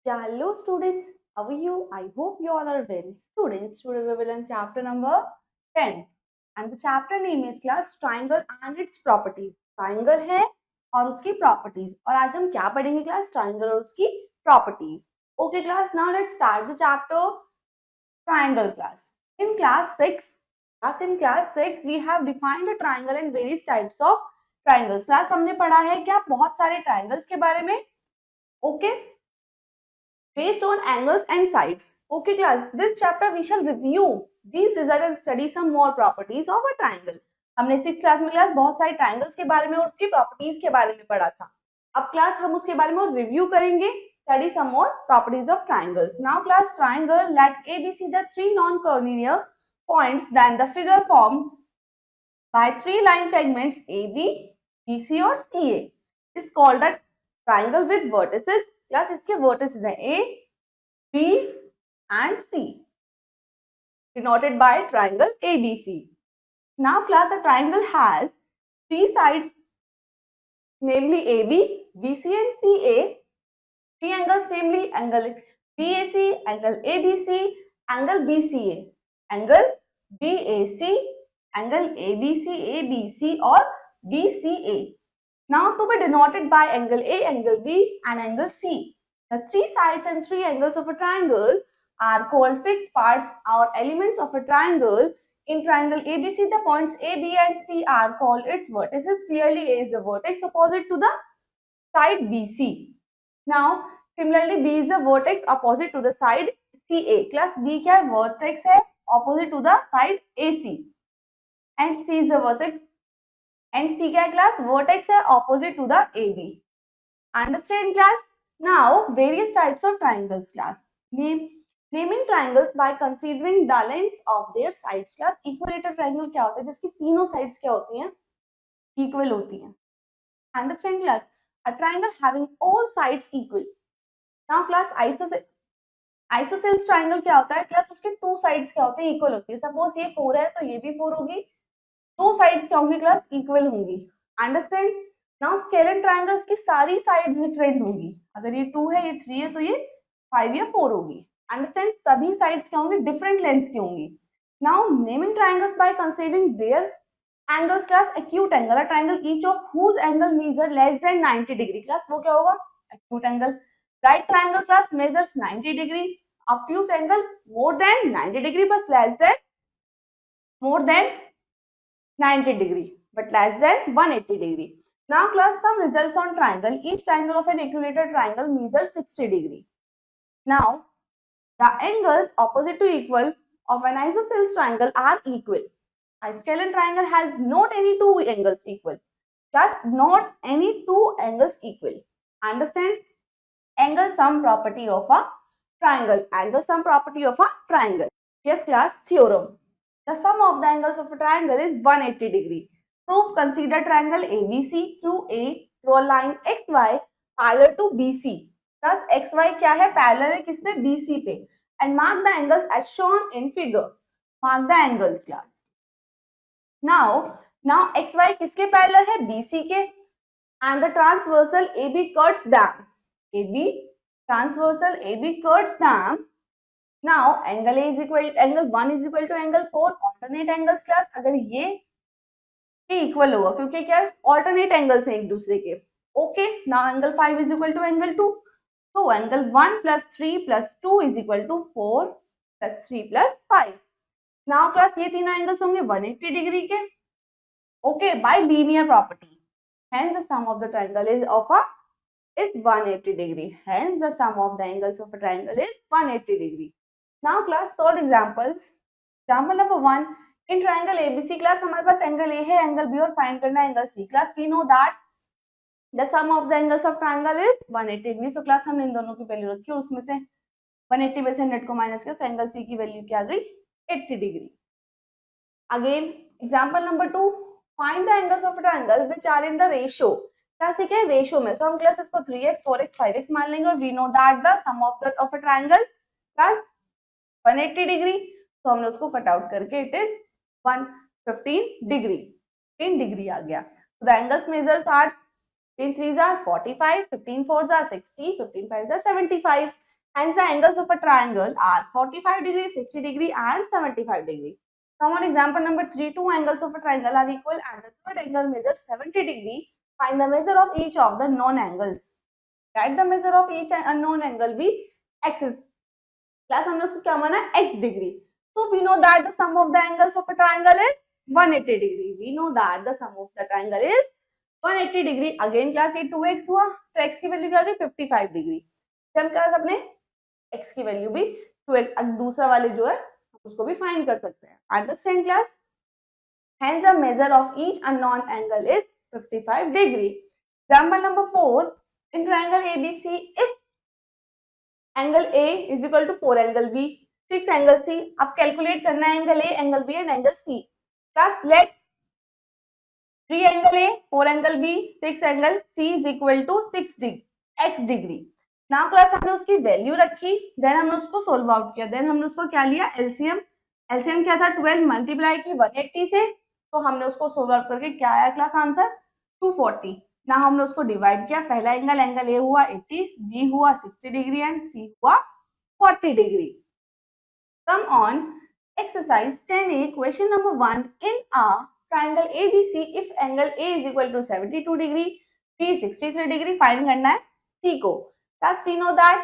Yeah, hello students. How are you? I hope you all are well. Students, today we will learn chapter number 10. And the chapter name is class triangle and its properties. Triangle है और उसकी properties. और आज हम क्या पढ़ेंगे class? Triangle और उसकी properties. Okay class, now let's start the chapter triangle class. In class 6, we have defined a triangle and various types of triangles. Class हमने पढ़ा है क्या बहुत सारे triangles के बारे में. Okay. Based on angles and sides. Okay class, this chapter we shall review these results and study some more properties of a triangle. हमने 6th क्लास में क्लास बहुत सारे ट्रायंगल्स के बारे में और उसकी प्रॉपर्टीज के बारे में पढ़ा था. अब क्लास हम उसके बारे में रिव्यू करेंगे. Study some more properties of triangles. Now class triangle let A, B, C the three non-collinear points than the figure formed by three line segments AB, BC और CA is called a triangle with vertices. Class इसके vertices हैं A, B and C denoted by triangle ABC. Now class a triangle has three sides namely AB, BC and CA. Three angles namely angle BAC, angle ABC, angle BCA, angle BAC, angle ABC, ABC or BCA. Now to be denoted by angle A, angle B and angle C. The three sides and three angles of a triangle are called six parts or elements of a triangle. In triangle ABC, the points A, B and C are called its vertices. Clearly A is the vertex opposite to the side BC. Now similarly B is the vertex opposite to the side CA. Class B क्या है? Vertex है opposite to the side AC. And C is the vertex. And C क्या है class? Vertex है opposite to the AB. Understand class? Now various types of triangles class. Naming triangles by considering the lengths of their sides class. Equilateral triangle क्या होता है? जिसकी तीनों sides क्या होती हैं? Equal होती हैं. Understand class? A triangle having all sides equal. Now class isosceles triangle क्या होता है? क्लास उसके टू साइड्स क्या होते हैं? इक्वल होती है. सपोज ये 4 है तो ये भी 4 होगी. टू साइड्स क्या होंगी क्लास? इक्वल होंगी. अंडरस्टैंड? नाउ स्केलर ट्रायंगल्स की सारी साइड्स डिफरेंट होंगी. अगर ये 2 है, ये 3 है तो ये 5 या 4 होगी. अंडरस्टैंड? सभी साइड्स क्या होंगी? डिफरेंट लेंथ की होंगी. Now naming triangles by considering their angles class. Acute angle, a triangle each of whose angle measure less than 90 degree. Class वो क्या होगा? Acute angle. Right triangle class measures 90 degree. Obtuse angle more than 90 degree but less than more than 90 degree but less than 180 degree. Now class some results on triangle. Each triangle of an equilateral triangle measures 60 degree. Now the angles opposite to equal of an isosceles triangle are equal. A scalar triangle has not any two angles equal. Class not any two angles equal. Understand? Angle sum property of a triangle. Angle sum property of a triangle. Yes class, theorem. The sum of the angles of a triangle is 180 degree. Proof. Consider triangle ABC through A. Draw line XY parallel to BC. Thus XY क्या है? Parallel है किसपे? BC पे. And mark the angles as shown in figure. Mark the angles class. Now XY किसके parallel है? BC के. And the transversal AB cuts them. AB transversal AB cuts them. Now angle A is equal angle 1 is equal to angle 4. Alternate angles class. अगर ये equal होगा क्योंकि क्या alternate angles हैं एक दूसरे के. Okay. Now angle 5 is equal to angle 2. So angle 1 plus 3 plus 2 is equal to 4 plus 3 plus 5. Now class ये तीनों angles होंगे 180 डिग्री के. Okay. By linear property. Hence the sum of the triangle is 180 degree. Hence the sum of the angles of a triangle is 180 degree. Now class solve examples. Example number 1. In triangle ABC class हमारे पास angle A है, angle B और find करना है angle C. Class we know that the sum of the angles of triangle is 180 degree. So class हमने इन दोनों की value रखी और उसमें से 180 में से नेट को माइनस किया. So angle C की वैल्यू क्या आ गई? 80 degree. Again example number 2. Find the angles of a triangle which are in the ratio. क्या सीखे है? रेशियो में. सो हम क्लास इसको 3x 4x 5x मान लेंगे और we know that the sum of a triangle plus 180 degree. तो हमने उसको कट आउट करके इट इज 115 डिग्री. 15 डिग्री आ गया. So the angles measures are 15 3s are 45, 15 4s are 60, 15 5s are 75. Hence the angles of a triangle are 45 degree, 60 degree and 75 degree. Come on, example number 3. Two angles of a triangle are equal and the third angle measures 70 degree. Find the measure of each of the known angles. Write the measure of each unknown angle be x is. Class हमने उसको क्या माना है x degree. So we know that the sum of the angles of a triangle is 180 degree. We know that the sum of the triangle is 180 degree. Again class ये 2x हुआ तो x की value क्या आ गई 55 degree. जब class अपने x की value भी 2x दूसरा वाले जो है उसको भी फाइंड कर सकते हैं. Understand class? Hence the measure of each unknown angle is 55 degree. Example number 4. In triangle ABC, if angle A is equal to 4 angle B, 6 angle C. अब कैलकुलेट करना है angle A, angle B and angle C. Class let 3 angle A, 4 angle B, 6 angle C is equal to 6 degree, x degree. Now class हमने उसकी value रखी, then हमने उसको solve out किया, then हमने उसको क्या लिया एलसीएम. एलसीएम क्या था 12 मल्टीप्लाई की 180 से, तो हमने उसको सोल्व आउट करके क्या आया क्लास आंसर 240. ना हमने उसको डिवाइड किया, पहला एंगल ए हुआ 80, बी हुआ 60 डिग्री एंड सी हुआ 40 degree. Come on exercise 10A question number 1. In a triangle ABC if angle A is equal to 72 degree, B 63 degree, find करना है C को. Class we know that,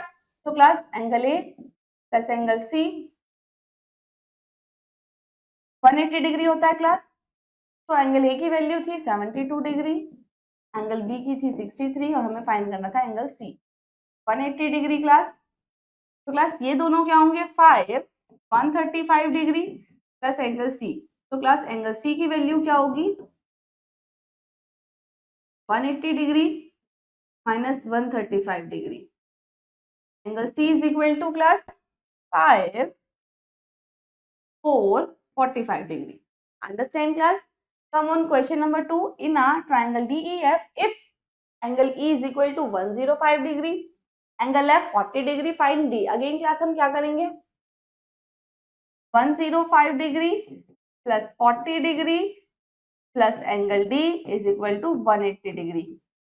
so class angle A plus angle C 180 degree होता है class. तो angle A की value थी 72 degree, angle B की थी 63 और हमें फाइंड करना था एंगल सी 180 डिग्री क्लास. तो क्लास ये दोनों क्या होंगे 135 डिग्री प्लस एंगल सी. तो क्लास एंगल सी की वैल्यू क्या होगी 180 degree minus 135 degree. Angle C is equal to class 445 degree. Understand class? Come on question number 2. In a triangle DEF, if angle E is equal to 105 degree, angle F 40 degree, find D. Again class हम क्या करेंगे 105 degree plus 40 degree plus angle D is equal to 180 degree.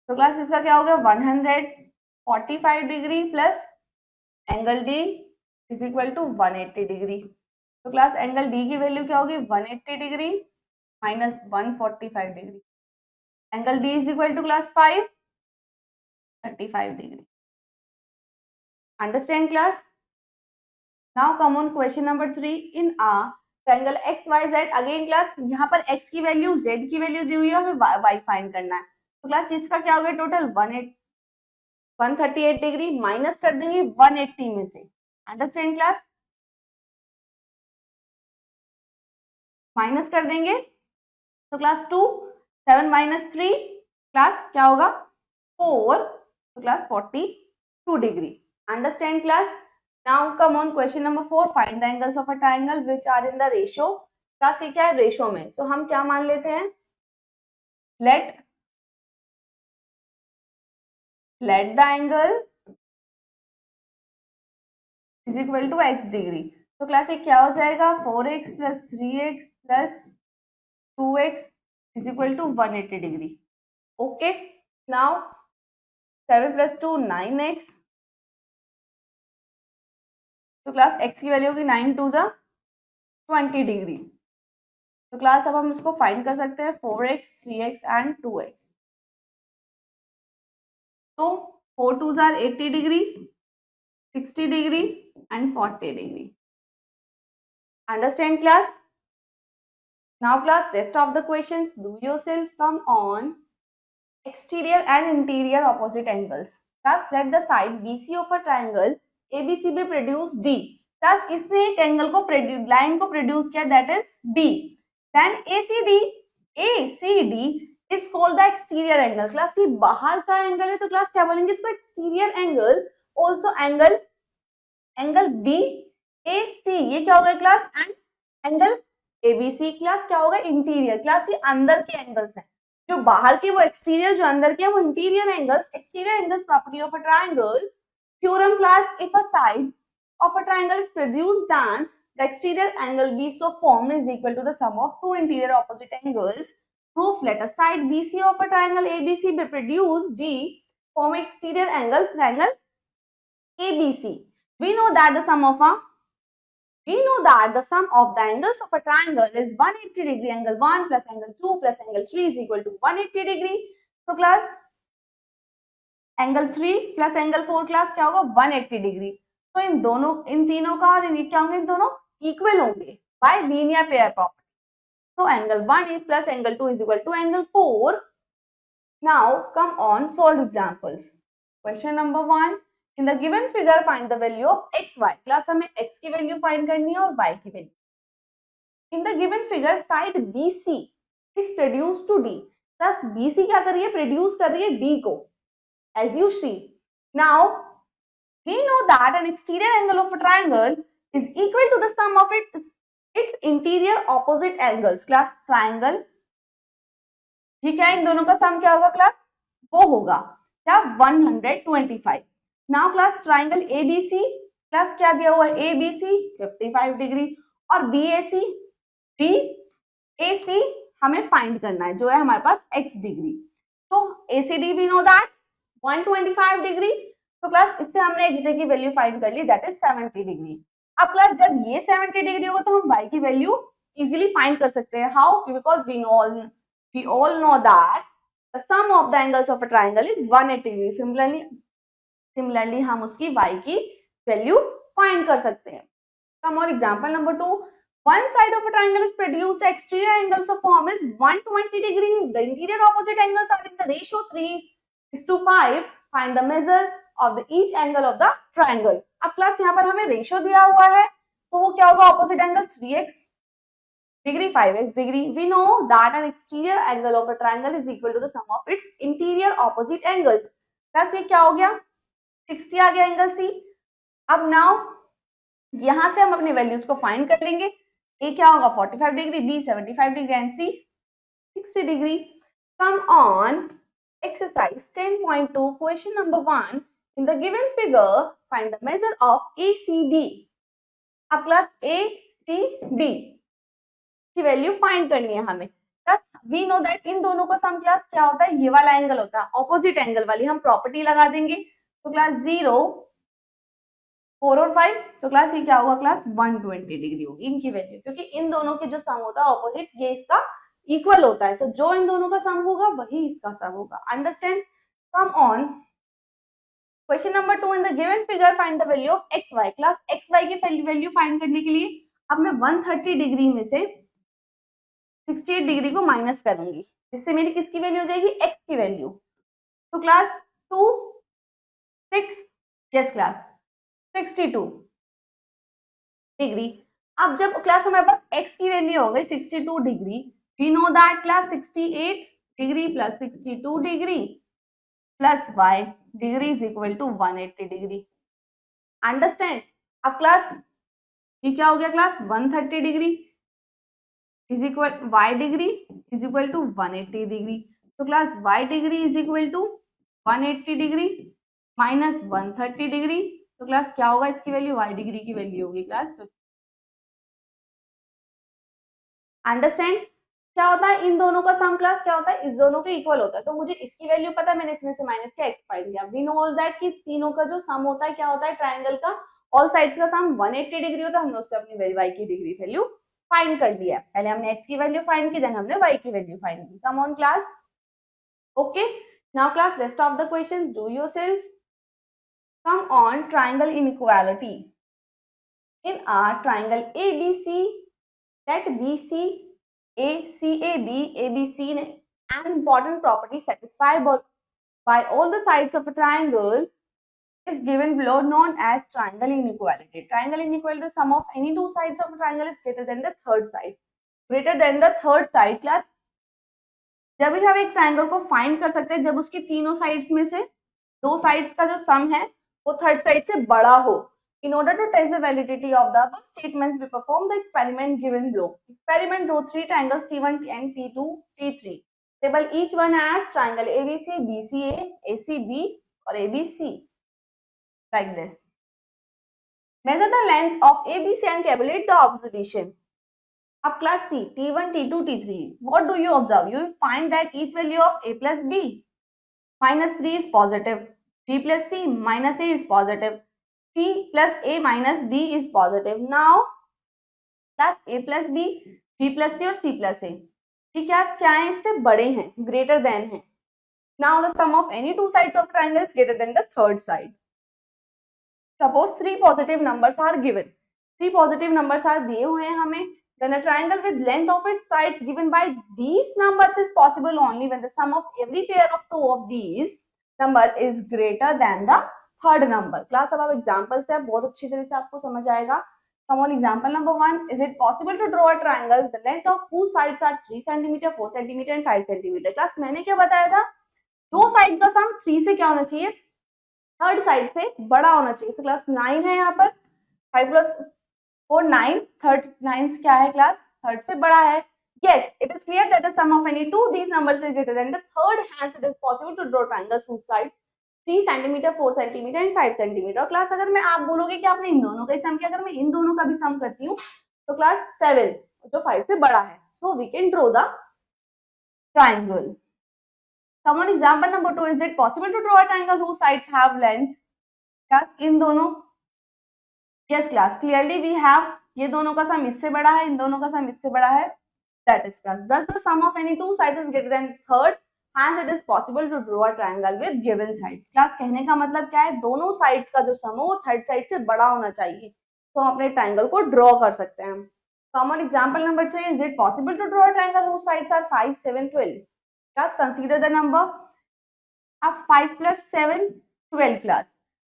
तो class इसका क्या होगा 145 degree plus angle D is equal to 180 degree. तो class angle D की value क्या होगी 180 degree minus 145 degree. Angle D is equal to class 535 degree. Understand class? Now come on question number 3. In a triangle X Y Z. Again class यहाँ पर X की value Z की value दी हुई है, हमें वाई फाइंड करना है. तो क्लास इसका क्या होगा टोटल 138 डिग्री माइनस कर देंगे 180 में से. Understand class? माइनस कर देंगे तो क्लास 2 7 माइनस 3 क्लास क्या होगा 4. तो class 42 degree. Understand class? Now come on question number 4. Find the angles of a triangle which are in the ratio. Class ये क्या है रेशियो में, तो हम क्या मान लेते हैं let the angle is equal to x degree. तो क्लास ये क्या हो जाएगा 4x plus 3x plus 2x is equal to 180 degree. Okay. Now 7 plus 2 9x. तो क्लास x की वैल्यू होगी 9 2 जा 20 डिग्री. तो क्लास अब हम इसको फाइंड कर सकते हैं 4x 3x एंड 2x. तो 4 2 जा 80 degree 60 degree and 40 degree. Understand class? Now class rest of the questions do yourself. Come on exterior and interior opposite angles. Class let the side BC of a triangle ABC be produce D. Class किसने एक angle को line को produce किया that is D. Then ACD is called the exterior angle. Class ये बाहर का angle है तो क्लास क्या बोलेंगे इसको exterior angle. Also angle B A C ये क्या होगा class and angle ABC class क्या होगा इंटीरियर. क्लास ये अंदर के एंगल्स हैं, जो बाहर के वो एक्सटीरियर, जो अंदर के वो interior angles. Exterior angles property of a triangle. Theorem class if a side of a triangle is produced then the exterior angle B so formed is equal to the sum of two interior opposite angles. Proof let a side BC of a triangle ABC be produced D form exterior angle triangle ABC. We know that the sum of the angles of a triangle is 180 degree, angle 1 plus angle 2 plus angle 3 is equal to 180 degree. So class, angle 3 plus angle 4 class क्या होगा 180 degree. तो इन तीनों का और क्या होंगे, इन दोनों equal होंगे bye linear pair property. So angle 1 plus angle 2 is equal to angle 4. Now come on, solve examples. Question number 1. In the given figure find the value of x, y. Class हमें x की value find करनी है और y की value. In the given figure side BC is reduced to D. Class BC क्या कर रही है, प्रोड्यूस कर रही है D को. As you see. Now we know that an exterior angle of a triangle is equal to the sum of its interior opposite angles. Class triangle, ठीक है, इन दोनों का सम क्या होगा क्लास, वो होगा क्या 125. Now class triangle ABC, class क्या दिया हुआ है ABC 55 डिग्री और BAC हमें फाइंड करना है जो है हमारे पास x डिग्री. तो ACD we know that 125 degree. तो क्लास इससे हमने x की वैल्यू फाइंड कर ली, दैट इज 70 डिग्री. अब क्लास जब ये 70 डिग्री होगा तो हम y की वैल्यू इजीली फाइंड कर सकते हैं. How, because we all know that the sum of the angles of a triangle is 180 degree. Similarly हम उसकी y की वैल्यू फाइंड कर सकते हैं. Come on, example number 2. One side of a triangle is produced. The exterior angles of form is 120 degree. The interior opposite angles are in the ratio 3:5. Find the measure of each angle of the triangle. अब class यहाँ पर हमें ratio दिया हुआ है तो वो क्या होगा, opposite angle 3x degree 5x degree. We know that an exterior angle of a triangle is equal to the sum of its interior opposite angles. Plus ये क्या हो गया 60 आ गया एंगल C. अब नाउ यहां से हम अपने वैल्यूज को फाइंड कर लेंगे. A क्या होगा 45 degree, B 75 degree and C 60 degree. Come on exercise 10.2 question number 1. In the given figure find the measure of ACD. अब क्लास ACD की वैल्यू फाइंड करनी है हमें. वी नो दैट इन दोनों का सम क्लास क्या होता है, ये वाला एंगल होता है, ऑपोजिट एंगल वाली हम प्रॉपर्टी लगा देंगे. तो क्लास 0, 4 और 5, तो क्लास ये क्या होगा क्लास 120 डिग्री होगी इनकी वैल्यू, क्योंकि इन दोनों के जो सम होता है ऑपोजिट ये इसका इक्वल होता है. तो जो इन दोनों का सम होगा वही इसका सम होगा. Understand. Come on question number 2. In the given figure find the value of X Y. Class X Y की वैल्यू फाइंड करने के लिए अब मैं 130 डिग्री में से 68 डिग्री को माइनस करूंगी, जिससे मेरी किसकी वैल्यू हो जाएगी, x की वैल्यू. तो क्लास 2 6 यस क्लास 62 डिग्री. अब जब क्लास हमारे पास x की वैल्यू हो गई 62 degree, we know that class 68 degree plus 62 degree plus y degree is equal to 180 degree. Understand. अब क्लास ये क्या हो गया class 130 degree is equal y degree is equal to 180 degree. तो class y degree is equal to 180 degree minus 130 degree. तो class क्या होगा इसकी वैल्यू, y degree की वैल्यू होगी क्लास 50. अंडरस्टैंड. क्या होता है इन दोनों का सम क्लास क्या होता है, इस दोनों के इक्वल होता है. तो मुझे इसकी वैल्यू पता है, मैंने इसमें से माइनस किया, x फाइंड किया. वी नो दैट कि तीनों का जो सम होता है क्या होता है, ट्राइंगल का ऑल साइड्स का सम 180 डिग्री होता है. हमने उससे अपनी y की डिग्री वैल्यू फाइंड कर लिया. पहले हमने x की वैल्यू फाइंड की, देन हमने y की वैल्यू फाइंड की. Come on class. Okay, now class rest of the questions do yourself. Come on triangle inequality. In are triangle ABC, let BC ACAB ABC an important property satisfied by all the sides of a triangle is given below, known as triangle inequality. Triangle inequality, the sum of any two sides of a triangle is greater than the third side. Greater than the third side class. जब भी हम एक triangle को find कर सकते हैं जब उसकी तीनों साइड्स में से दो साइड्स का जो सम है वो थर्ड साइड से बड़ा हो. In order to test the validity of the above statements, we perform the experiment given below. Experiment draw three triangles T1 and T2, T3. Label each one as triangle ABC, BCA, ACB or ABC. Like this. Measure the length of ABC and tabulate the observation. Up class C, T1, T2, T3. What do you observe? You will find that each value of A plus B minus 3 is positive. B plus C minus A is positive. C plus A minus B is positive. Now class A plus B, B plus C और C plus A, ये क्या है, इससे बड़े हैं, greater than है. Now the sum of any two sides of triangle is greater than the third side. Suppose three positive numbers are given. Three positive numbers are दिए हुए हैं हमें. Then a triangle with length of its sides given by these numbers is possible only when the sum of every pair of two of these number is greater than the third number. Class अब आप example से आप बहुत अच्छी तरह से आपको समझ आएगा. Come on, example number 1. Is it possible to draw a triangle? The length of whose sides are 3 cm, 4 cm and 5 cm. Class मैंने क्या बताया था? दो साइड का सम 3 से क्या होना चाहिए? थर्ड साइड से बड़ा होना चाहिए. तो क्लास 9 है यहाँ पर. 5 plus 4 9. थर्ड 9 क्या है क्लास? थर्ड से बड़ा है. Yes, it is clear that the sum of any two these numbers is greater than the third. Hence, it is possible to draw triangles whose sides 3 cm, 4 cm and 5 cm. और class अगर मैं आप बोलोगे कि आपने इन दोनों का ही सम किया, अगर मैं इन दोनों का भी सम करती हूँ तो क्लास 7 जो 5 से बड़ा है. So we can draw the triangle. Come on, example number 2. Is it possible to draw a triangle whose sides have length? Class इन दोनों. Yes class, clearly we have ये दोनों का सम इससे बड़ा है, इन दोनों का सम इससे बड़ा है. That is class. Thus the sum of any two sides is greater than third. Hence it is possible to draw a triangle with given sides. Class कहने का मतलब क्या है? दोनों sides का जो सम हो वो थर्ड साइड से बड़ा होना चाहिए, तो हम अपने ट्रायंगल को ड्रॉ कर सकते हैं. Common example number 3. Is it possible to draw a triangle whose sides are 5, 7, 12? Class consider the number. अब 5 plus 7 12 class.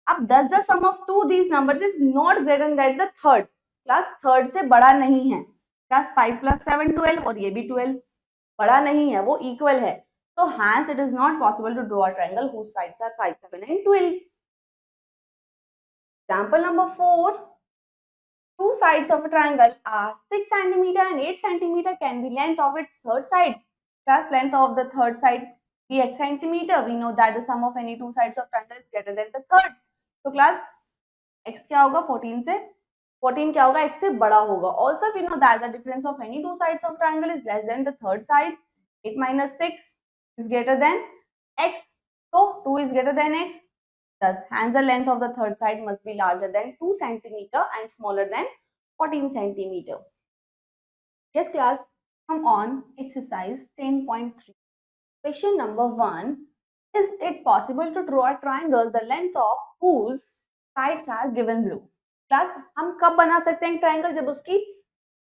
अब does the sum of two these numbers is not greater than the third. Class third से बड़ा नहीं है. Class 5 plus 7 12 और ये भी 12 बड़ा नहीं है, वो इक्वल है. So hence it is not possible to draw a triangle whose sides are 5, 7 and 12. Example number 4. Two sides of a triangle are 6 cm and 8 cm. Can be length of its third side. Class length of the third side be x centimeter. We know that the sum of any two sides of triangle is greater than the third. So class x क्या होगा 14 से 14 क्या होगा x से बड़ा होगा. Also we know that the difference of any two sides of triangle is less than the third side. 8 minus 6 is greater than x. So 2 is greater than x. Thus, hence the length of the third side must be larger than 2 centimeter and smaller than 14 centimeter. Yes class, come on exercise 10.3. Question number 1. Is it possible to draw a triangle the length of whose sides are given below? Class हम कब बना सकते हैं triangle? जब उसकी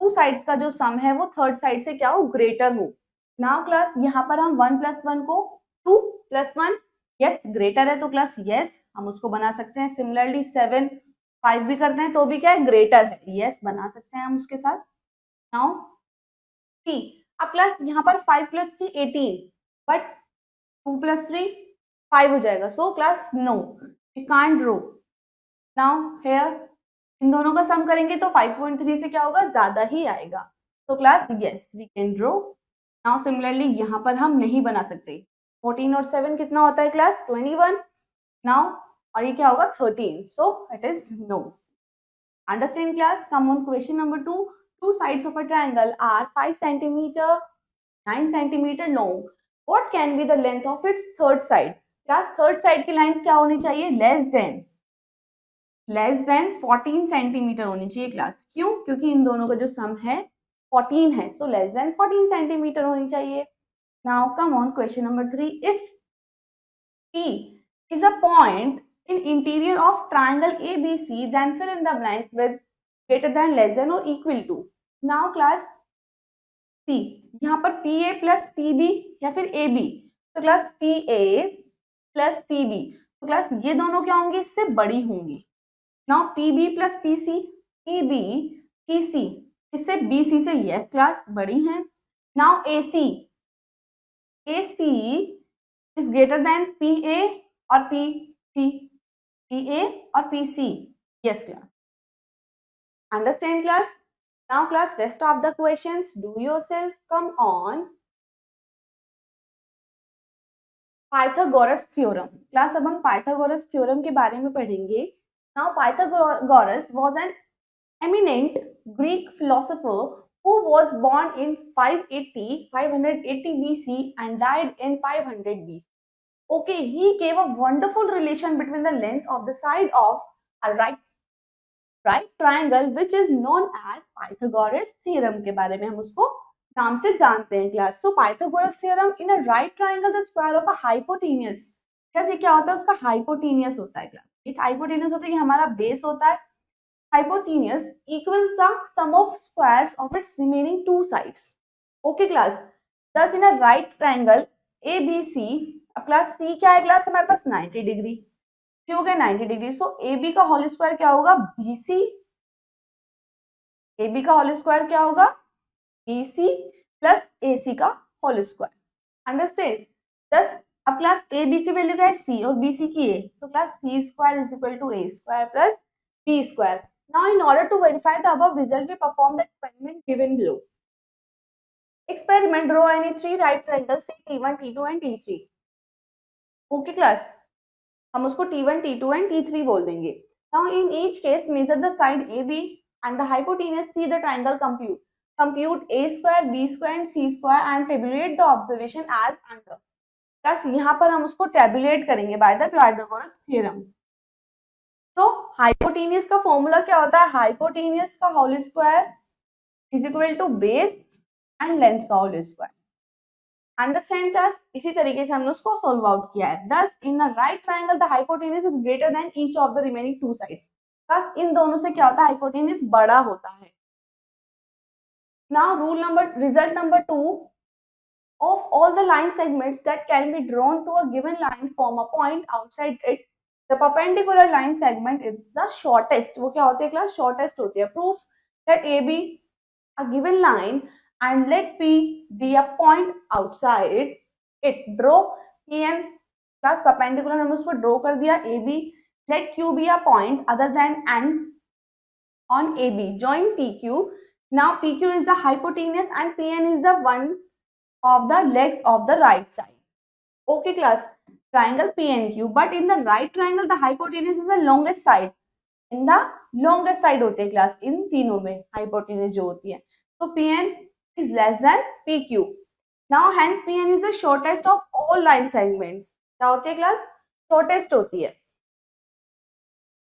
two sides का जो सम है वो थर्ड साइड से क्या हो? ग्रेटर हो. नाउ क्लास यहाँ पर हम 1 plus 1 को 2 plus 1 यस ग्रेटर है, तो क्लास यस हम उसको बना सकते हैं. सिमिलरली 7 5 भी करते हैं तो भी क्या है? ग्रेटर है. यस बना सकते हैं हम उसके साथ. Now see. अब क्लास यहाँ पर 5 plus 3 18 बट 2 plus 3 5 हो जाएगा. So class no we can't draw. Now here in दोनों का सम करेंगे तो 5.3 से क्या होगा? ज्यादा ही आएगा. तो class yes we can draw. Now similarly यहाँ पर हम नहीं बना सकते. 14 और 7 कितना होता है क्लास? 21. नाउ और ये क्या होगा? 13. So it is no. Understand class? Come on question number 2. Two sides of a triangle are 5 centimeter, 9 centimeter long. What can be the length of its third side? Class third side की length क्या होनी चाहिए? Less than 14 centimetre होनी चाहिए class. क्यों? क्योंकि इन दोनों का जो सम है 14 है. सो लेस देन 14 सेंटीमीटर होनी चाहिए. Now come on question number 3. If P is a point in interior of triangle ABC, then fill in the blanks with greater than, less than or equal to. Now class C. यहाँ पर PA plus PB या फिर AB. तो class PA plus PB. तो class ये दोनों क्या होंगी? इससे बड़ी होंगी. Now PB plus PC, PB, PC इससे BC से yes क्लास बड़ी हैं. Now AC is greater than PA or PC. PA or PC. Yes class. Understand class? Now class rest of the questions do yourself. Come on. Pythagoras theorem. Class अब हम Pythagoras theorem के बारे में पढ़ेंगे. Now Pythagoras was an eminent Greek philosopher who was born in 580 BC and died in 500 BC. Okay, he gave a wonderful relation between the length of the side of a right right triangle which is known as Pythagoras theorem के बारे में हम उसको नाम से जानते हैं class. So Pythagoras theorem in a right triangle the square of a hypotenuse. कैसे क्या होता है उसका hypotenuse होता है क्लास. एक hypotenuse होता है कि हमारा बेस होता है. Hypotenuse equals the sum of squares of its remaining two sides. Okay class. Thus in a right triangle ABC अब क्लास C क्या है क्लास हमारे पास 90 डिग्री. हो गया 90 डिग्री. सो ए बी का होल स्क्वायर क्या होगा BC. ए बी का होल स्क्वायर क्या होगा BC प्लस AC का होल स्क्वायर. अंडरस्टैंड. दस अब क्लास ए बी की वैल्यू क्या है C और BC की A. तो class C square is equal to A square plus B square. Now in order to verify the above result we perform the experiment given below. Experiment draw any three right triangles say T1, T2 and T3. Okay class. हम उसको T1, T2 and T3 बोल देंगे. Now in each case measure the side AB and the hypotenuse see the triangle compute A square, B square and C square and tabulate the observation as under. बस यहाँ पर हम उसको tabulate करेंगे by the Pythagoras theorem. तो hypotenuse का formula क्या होता है hypotenuse का whole square is equal to base and length का होल स्क्वायर. Understand class. इसी तरीके से हमने उसको सोल्व आउट किया है. Thus in a right triangle the hypotenuse is greater than each of the remaining two sides. बस इन दोनों से क्या होता है हाइपोटेन्यूज बड़ा होता है. Now result number 2 of all the line segments that can be drawn to a given line form a point outside it. The perpendicular line segment is the shortest. वो क्या होती है क्लास shortest होती है. Proof that AB a given line and let P be a point outside it. Draw PN plus perpendicular हमने उसको draw कर दिया AB. Let Q be a point other than N on AB. Join PQ. Now PQ is the hypotenuse and PN is the one of the legs of the right side. Okay class. Triangle PNQ. But in the right triangle the hypotenuse is the longest side. In the longest side होते हैं class. इन तीनों में hypotenuse जो होती है. So PN is less than PQ. Now hence PN is the shortest of all line segments. क्या होती है class? Shortest होती है.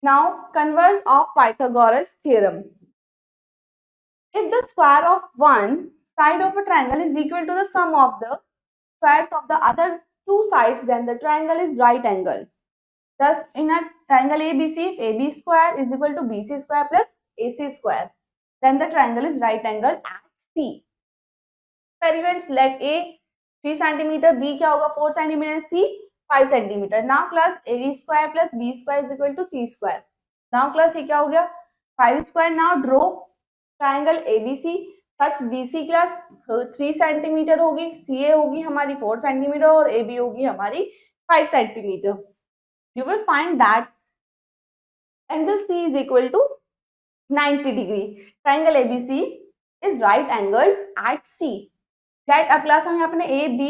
Now converse of Pythagoras theorem. If the square of one side of a triangle is equal to the sum of the squares of the other two sides, then the triangle is right angle. Thus, in a triangle ABC, if AB square is equal to BC square plus AC square, then the triangle is right angle at C. Experiments, let A 3 cm, B क्या होगा 4 cm, C 5 cm. Now class AB square plus B square is equal to C square. Now class ये क्या हो गया 5 square. Now draw triangle ABC. सच BC class 3 centimetre होगी, CA होगी हमारी 4 centimetre और AB होगी हमारी 5 centimetre. You will find that angle C is equal to 90 degree. Triangle ABC is right angled at C. That अब क्लास हम यहाँ पे A, B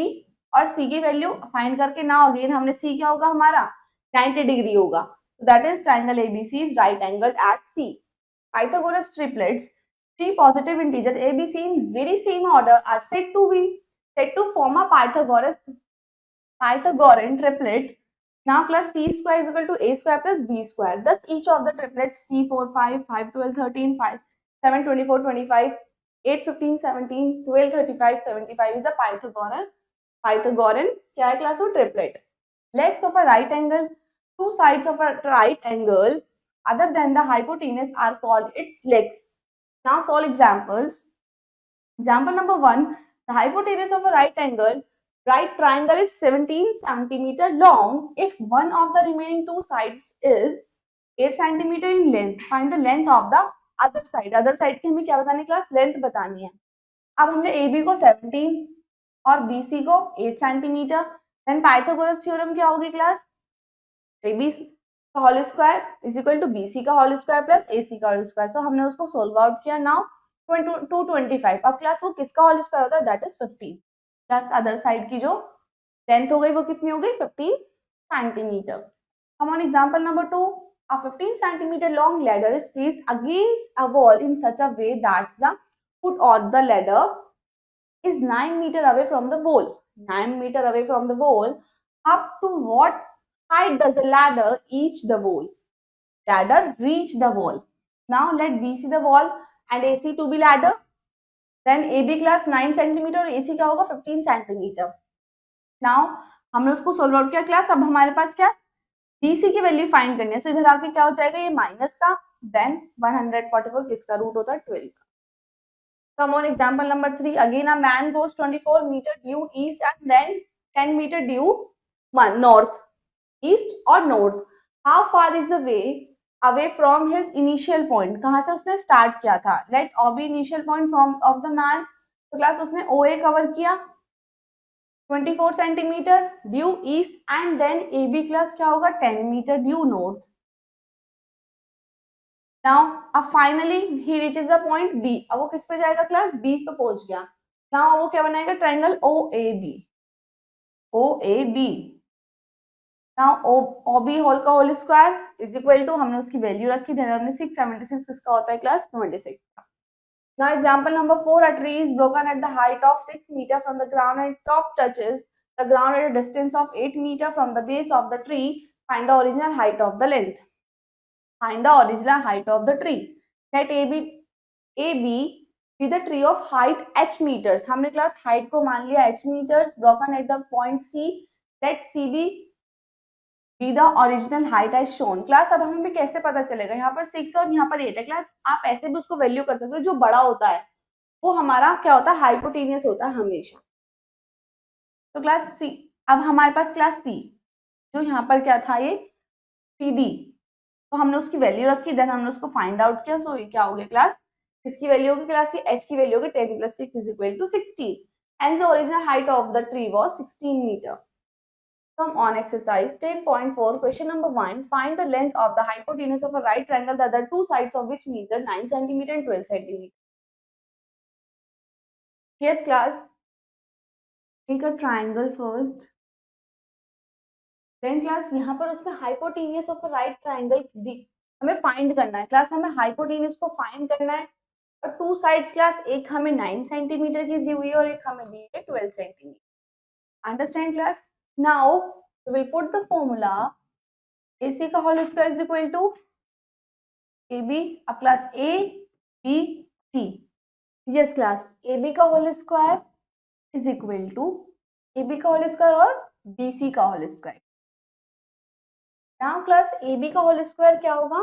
और C की वैल्यू फाइंड करके ना अगेन हमने C क्या होगा हमारा 90 डिग्री होगा. That is triangle ABC is right angled at C. Pythagoras triplets. Three positive integers ABC in very same order are said to form a Pythagorean triplet. Now class C square is equal to A square plus B square. Thus each of the triplets 3, 4, 5, 5, 12, 13, 5, 7, 24, 25, 8, 15, 17, 12, 35, 75 is a Pythagorean क्या है class वो triplet. Legs of a right angle, two sides of a right angle other than the hypotenuse are called its legs. Now solve examples. Example number 1. The hypotenuse of a right triangle is 17 centimeter long. If one of the remaining two sides is 8 centimeter in length, find the length of the other side. Other side की हमें क्या बतानी class length बतानी है. अब हमने AB को 17 और BC को 8 सेंटीमीटर. देन पाइथागोरस थ्योरम क्या होगी क्लास AB का whole square is equal to BC का होल स्क्वायर प्लस AC का होल स्क्वायर. सो हमने उसको सोल्व आउट किया. नाउ 225. अब क्लास वो किसका होल स्क्वायर होता है that is 15 plus other side की जो लेंथ हो गई वो कितनी हो गई 15 centimetre. Come on example number 2. A 15 centimeter long ladder is placed against a wall in such a way that the foot of the ladder is 9 meter away from the wall. 9 meter away from the wall. Up to what height does the ladder reach the wall? Ladder reach the wall. Now let BC the wall and AC to be ladder. Then AB class 9 cm और AC क्या होगा 15 cm. Now हमने उसको solve out किया class. अब हमारे पास क्या BC की वैल्यू फाइंड करनी है. सो इधर आके क्या हो जाएगा ये माइनस का, देन 144 किसका रूट होता है 12 का. Come on, example number 3. Again a man goes 24 meter due east and then 10 meter due north. East or north. How far is the way away from his initial point? कहाँ से उसने start किया था? Let O be initial point from of the man. तो class उसने OA cover किया 24 centimetre due east and then AB class क्या होगा 10 मीटर ड्यू नॉर्थ. नाउ अब finally he reaches the point B. अब वो किस पे जाएगा क्लास B पे पहुंच गया. नाउ वो क्या बनाएगा triangle OAB. OAB. Now OB whole का whole square is equal to हमने उसकी वैल्यू रखी देन हमने 676 किसका होता है क्लास 26 का. Now example number 4. A tree is broken at the height of 6 meter from the ground and top touches the ground at a distance of 8 meter from the base of the tree. Find the original height of the length. Find the original height of the tree. Let AB be the tree of height h meters. हमने class height को मान लिया h meters. Broken at the point C. Let CB be the original height as shown. Class अब हमें कैसे पता चलेगा. यहाँ पर 6 और यहाँ पर 8 है. क्लास आप ऐसे भी उसको वैल्यू कर सकते हो. जो बड़ा होता है वो हमारा क्या होता है हाइपोटेनियस होता है हमेशा. तो क्लास C. अब हमारे पास क्लास C जो यहाँ पर क्या था ये CD. तो हमने उसकी वैल्यू रखी देन हमने उसको फाइंड आउट किया. सो ये क्या हो गया क्लास किसकी वैल्यू होगी क्लास की h की वैल्यू होगी 10 plus 6 is equal to 16 and the original height of the tree was 16 meter. Come on exercise 10.4 question number 1. Find the length of the hypotenuse of a right triangle the other two sides of which measure 9 cm and 12 cm. Yes class, take a triangle first. Then class यहाँ पर उसने hypotenuse of a right triangle हमें find करना है. Class हमें hypotenuse को find करना है और टू साइड्स क्लास एक हमें 9 सेंटीमीटर की दी हुई है और एक हमें दी है 12 centimetre. Understand class. Now we will put the formula AC का whole square is equal to AB अब class A B C. Yes class AB का whole square is equal to AB का होल स्क्वायर और BC का whole square. Now class AB का whole square क्या होगा.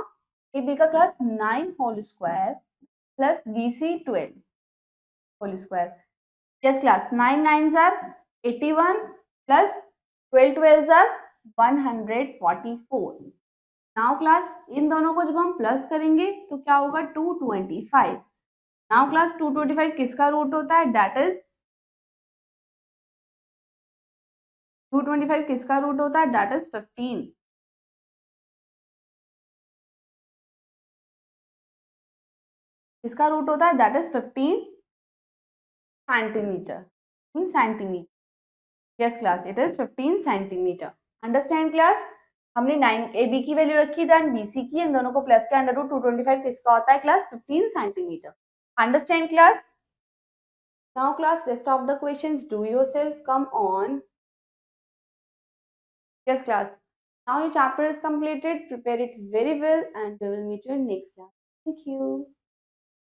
AB का class 9 whole square plus BC 12 whole square. Yes class 9 9s are 81 plus 12 12s are 144. Now class in दोनों को जब हम प्लस करेंगे तो क्या होगा 225. नाउ क्लास 225 किसका रूट होता है दैट इज 225 किसका रूट होता है दैट इज 15. इसका रूट होता है that is 15 centimetre. In centimetre. Yes class it is 15 centimetre. Understand class. हमने 9 AB की वैल्यू रखी देन BC की. इन दोनों को प्लस के अंडर रूट 225 किसका होता है class 15 centimetre. Understand class. Now class rest of the questions do yourself. Come on. Yes class. Now your chapter is completed. Prepare it very well and we will meet you in next class. Thank you.